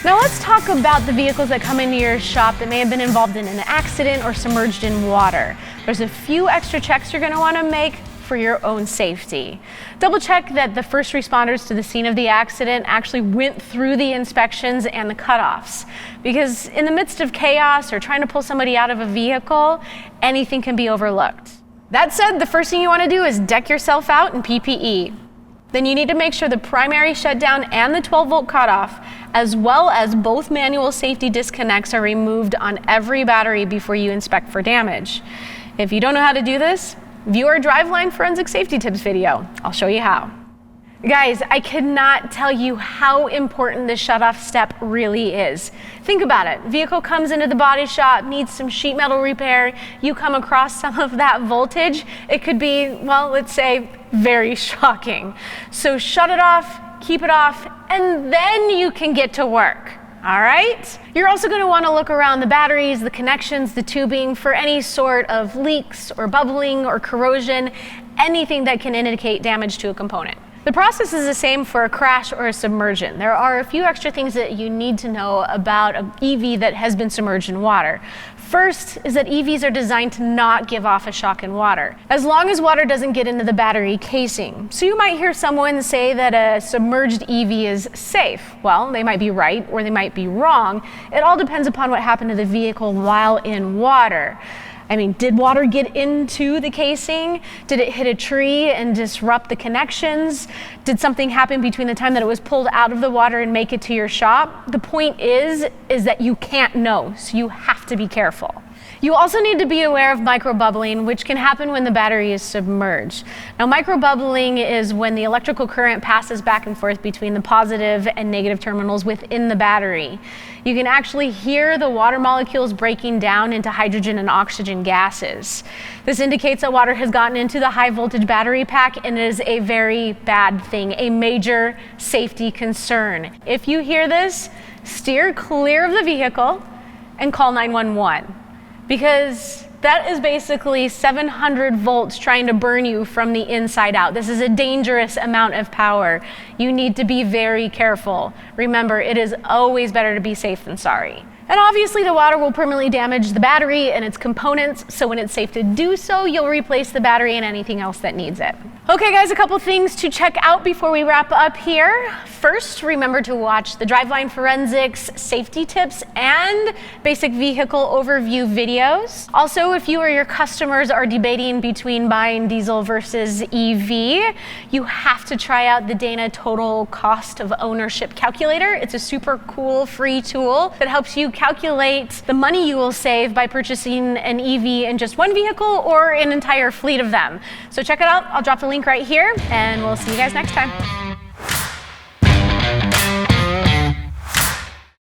Now let's talk about the vehicles that come into your shop that may have been involved in an accident or submerged in water. There's a few extra checks you're going to want to make for your own safety. Double check that the first responders to the scene of the accident actually went through the inspections and the cutoffs. Because in the midst of chaos or trying to pull somebody out of a vehicle, anything can be overlooked. That said, the first thing you want to do is deck yourself out in PPE. Then you need to make sure the primary shutdown and the 12-volt cutoff, as well as both manual safety disconnects, are removed on every battery before you inspect for damage. If you don't know how to do this, view our Driveline Forensic Safety Tips video. I'll show you how. Guys, I cannot tell you how important this shutoff step really is. Think about it. Vehicle comes into the body shop, needs some sheet metal repair. You come across some of that voltage. It could be, well, let's say, very shocking. So shut it off, keep it off, and then you can get to work. All right? You're also going to want to look around the batteries, the connections, the tubing for any sort of leaks or bubbling or corrosion, anything that can indicate damage to a component. The process is the same for a crash or a submersion. There are a few extra things that you need to know about an EV that has been submerged in water. First is that EVs are designed to not give off a shock in water, as long as water doesn't get into the battery casing. So you might hear someone say that a submerged EV is safe. Well, they might be right or they might be wrong. It all depends upon what happened to the vehicle while in water. I mean, did water get into the casing? Did it hit a tree and disrupt the connections? Did something happen between the time that it was pulled out of the water and make it to your shop? The point is that you can't know, so you have to be careful. You also need to be aware of microbubbling, which can happen when the battery is submerged. Now, microbubbling is when the electrical current passes back and forth between the positive and negative terminals within the battery. You can actually hear the water molecules breaking down into hydrogen and oxygen gases. This indicates that water has gotten into the high voltage battery pack and is a very bad thing, a major safety concern. If you hear this, steer clear of the vehicle and call 911. Because that is basically 700 volts trying to burn you from the inside out. This is a dangerous amount of power. You need to be very careful. Remember, it is always better to be safe than sorry. And obviously the water will permanently damage the battery and its components, so when it's safe to do so, you'll replace the battery and anything else that needs it. Okay guys, a couple things to check out before we wrap up here. First, remember to watch the Driveline Forensics safety tips and basic vehicle overview videos. Also, if you or your customers are debating between buying diesel versus EV, you have to try out the Dana Total Cost of Ownership Calculator. It's a super cool free tool that helps you calculate the money you will save by purchasing an EV in just one vehicle or an entire fleet of them. So check it out. I'll drop the link right here, and we'll see you guys next time.